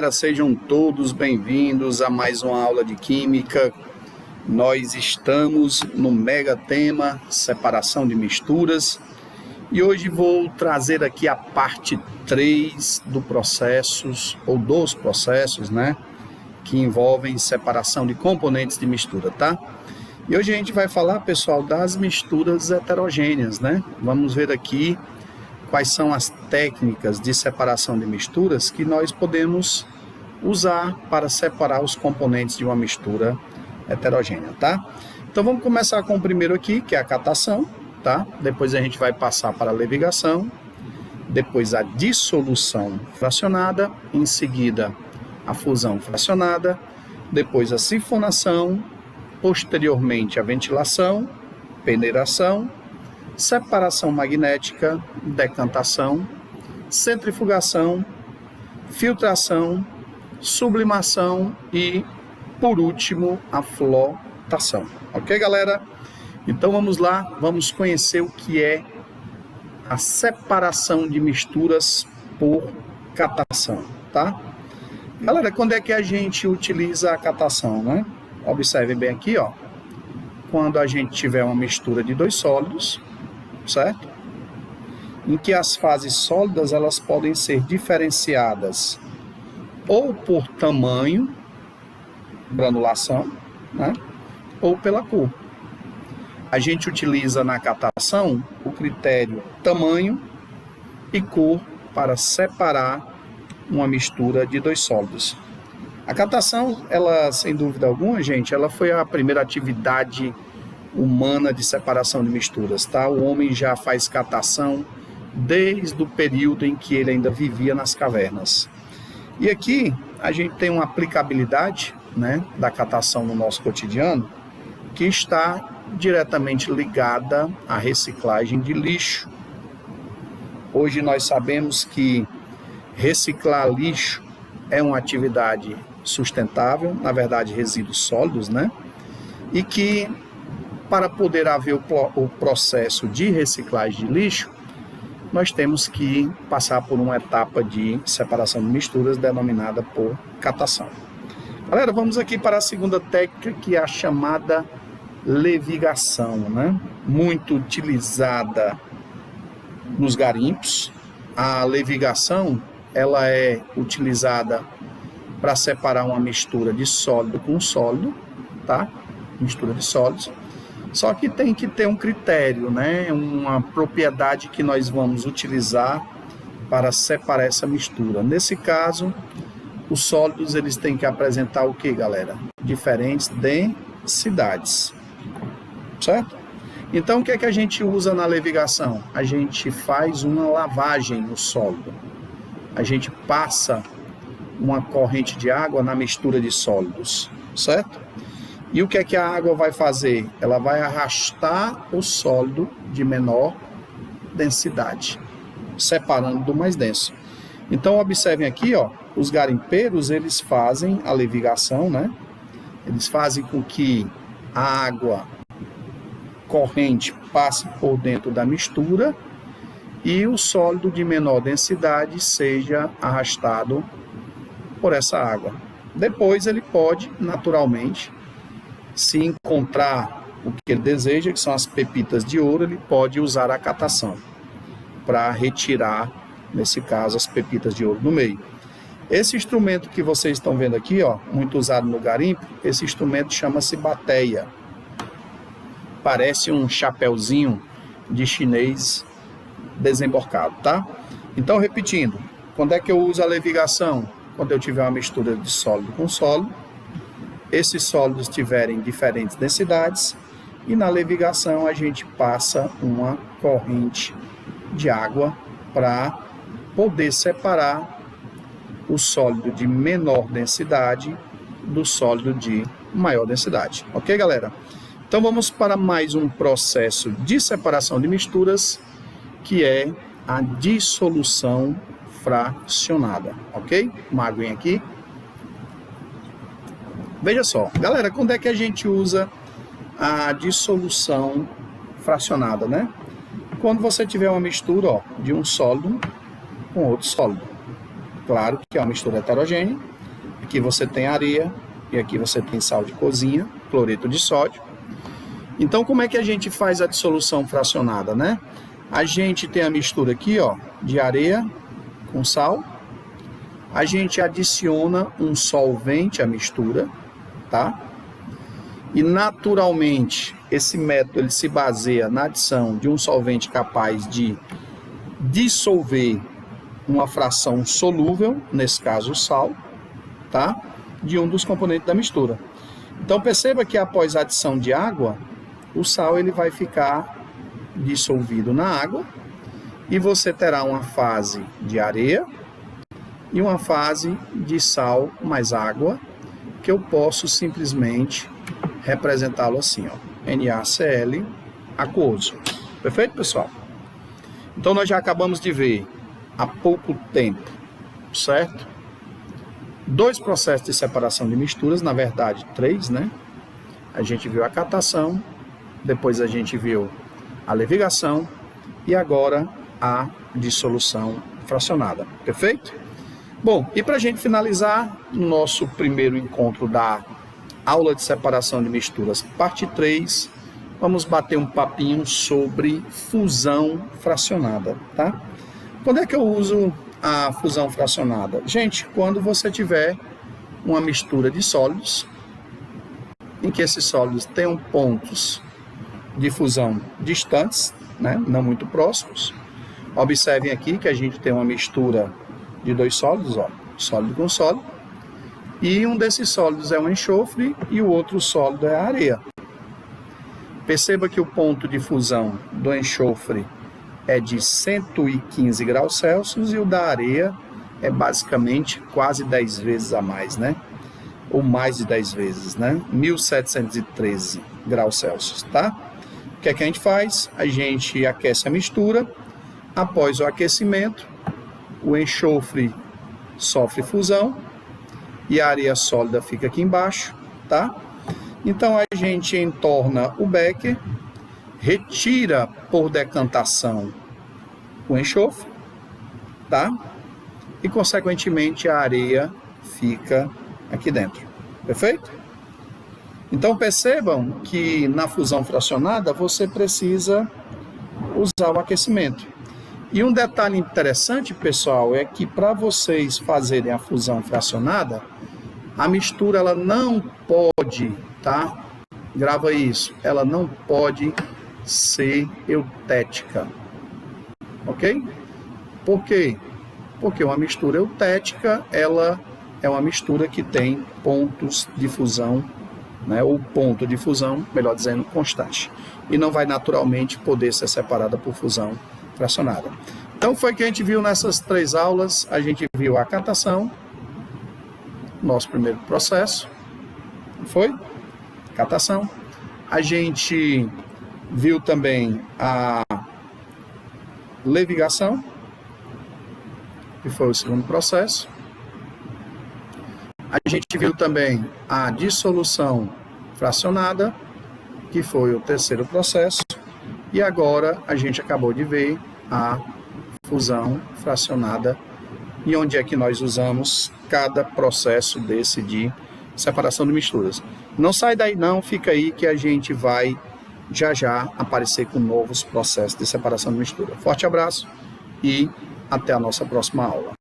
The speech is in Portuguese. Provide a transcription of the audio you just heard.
galera, sejam todos bem-vindos a mais uma aula de Química. Nós estamos no mega tema separação de misturas e hoje vou trazer aqui a parte 3 dos processos, né, que envolvem separação de componentes de mistura, tá? E hoje a gente vai falar, pessoal, das misturas heterogêneas, né? Vamos ver aqui quais são as técnicas de separação de misturas que nós podemos usar para separar os componentes de uma mistura heterogênea, tá? Então vamos começar com o primeiro aqui, que é a catação, tá? Depois a gente vai passar para a levigação, depois a dissolução fracionada, em seguida a fusão fracionada, depois a sifonação, posteriormente a ventilação, peneiração, separação magnética, decantação, centrifugação, filtração, sublimação e, por último, a flotação. Ok, galera? Então vamos lá, vamos conhecer o que é a separação de misturas por catação, tá? Galera, quando é que a gente utiliza a catação, né? Observem bem aqui, ó. Quando a gente tiver uma mistura de dois sólidos, certo? Em que as fases sólidas elas podem ser diferenciadas ou por tamanho, granulação, né? Ou pela cor. A gente utiliza na catação o critério tamanho e cor para separar uma mistura de dois sólidos. A catação, ela, sem dúvida alguma, gente, ela foi a primeira atividade humana de separação de misturas, tá? O homem já faz catação desde o período em que ele ainda vivia nas cavernas. E aqui a gente tem uma aplicabilidade, né, da catação no nosso cotidiano que está diretamente ligada à reciclagem de lixo. Hoje nós sabemos que reciclar lixo é uma atividade sustentável, na verdade resíduos sólidos, né? E que para poder haver o processo de reciclagem de lixo, nós temos que passar por uma etapa de separação de misturas denominada por catação. Galera, vamos aqui para a segunda técnica, que é a chamada levigação, né? Muito utilizada nos garimpos. A levigação, ela é utilizada para separar uma mistura de sólido com sólido, tá? Mistura de sólidos. Só que tem que ter um critério, né? Uma propriedade que nós vamos utilizar para separar essa mistura. Nesse caso, os sólidos eles têm que apresentar o que, galera? Diferentes densidades, certo? Então, o que é que a gente usa na levigação? A gente faz uma lavagem no sólido. A gente passa uma corrente de água na mistura de sólidos, certo? E o que é que a água vai fazer? Ela vai arrastar o sólido de menor densidade, separando do mais denso. Então, observem aqui, ó, os garimpeiros, eles fazem a levigação, né? Eles fazem com que a água corrente passe por dentro da mistura e o sólido de menor densidade seja arrastado por essa água. Depois ele pode, naturalmente, se encontrar o que ele deseja, que são as pepitas de ouro, ele pode usar a catação para retirar, nesse caso, as pepitas de ouro do meio. Esse instrumento que vocês estão vendo aqui, ó, muito usado no garimpo, esse instrumento chama-se bateia. Parece um chapéuzinho de chinês desemborcado, tá? Então, repetindo, quando é que eu uso a levigação? Quando eu tiver uma mistura de sólido com sólido, esses sólidos tiverem diferentes densidades, e na levigação a gente passa uma corrente de água para poder separar o sólido de menor densidade do sólido de maior densidade. Ok, galera? Então vamos para mais um processo de separação de misturas, que é a dissolução fracionada. Ok? Uma aguinha aqui. Veja só, galera, quando é que a gente usa a dissolução fracionada, né? Quando você tiver uma mistura, ó, de um sólido com outro sólido. Claro que é uma mistura heterogênea, Aqui você tem areia e aqui você tem sal de cozinha, cloreto de sódio. Então, como é que a gente faz a dissolução fracionada, né? A gente tem a mistura aqui, ó, de areia com sal. A gente adiciona um solvente à mistura, tá? E naturalmente, esse método ele se baseia na adição de um solvente capaz de dissolver uma fração solúvel, nesse caso o sal, tá? De um dos componentes da mistura. Então perceba que após a adição de água, o sal ele vai ficar dissolvido na água e você terá uma fase de areia e uma fase de sal mais água, que eu posso simplesmente representá-lo assim, ó, NaCl aquoso. Perfeito, pessoal? Então nós já acabamos de ver há pouco tempo, certo? 2 processos de separação de misturas, na verdade 3, né? A gente viu a catação, depois a gente viu a levigação e agora a dissolução fracionada. Perfeito? Bom, e para a gente finalizar nosso primeiro encontro da aula de separação de misturas, parte 3, vamos bater um papinho sobre fusão fracionada, tá? Quando é que eu uso a fusão fracionada? Gente, quando você tiver uma mistura de sólidos, em que esses sólidos tenham pontos de fusão distantes, né, não muito próximos. Observem aqui que a gente tem uma mistura de 2 sólidos, ó, sólido com sólido, e um desses sólidos é o enxofre e o outro sólido é a areia. Perceba que o ponto de fusão do enxofre é de 115 graus Celsius e o da areia é basicamente quase 10 vezes a mais, né? Ou mais de 10 vezes, né? 1713 graus Celsius, tá? O que é que a gente faz? A gente aquece a mistura. Após o aquecimento, o enxofre sofre fusão e a areia sólida fica aqui embaixo, tá? Então a gente entorna o becker, retira por decantação o enxofre, tá? E consequentemente a areia fica aqui dentro. Perfeito? Então percebam que na fusão fracionada você precisa usar o aquecimento. E um detalhe interessante, pessoal, é que para vocês fazerem a fusão fracionada, a mistura ela não pode, tá? Grava isso, ela não pode ser eutética. Ok? Por quê? Porque uma mistura eutética, ela é uma mistura que tem pontos de fusão, né, ou ponto de fusão, melhor dizendo, constante. E não vai naturalmente poder ser separada por fusão fracionada. Então foi o que a gente viu nessas 3 aulas. A gente viu a catação, nosso primeiro processo, foi? Catação. A gente viu também a levigação, que foi o segundo processo. A gente viu também a dissolução fracionada, que foi o terceiro processo. E agora a gente acabou de ver a fusão fracionada e onde é que nós usamos cada processo desse de separação de misturas. Não sai daí não, fica aí que a gente vai já aparecer com novos processos de separação de mistura. Forte abraço e até a nossa próxima aula.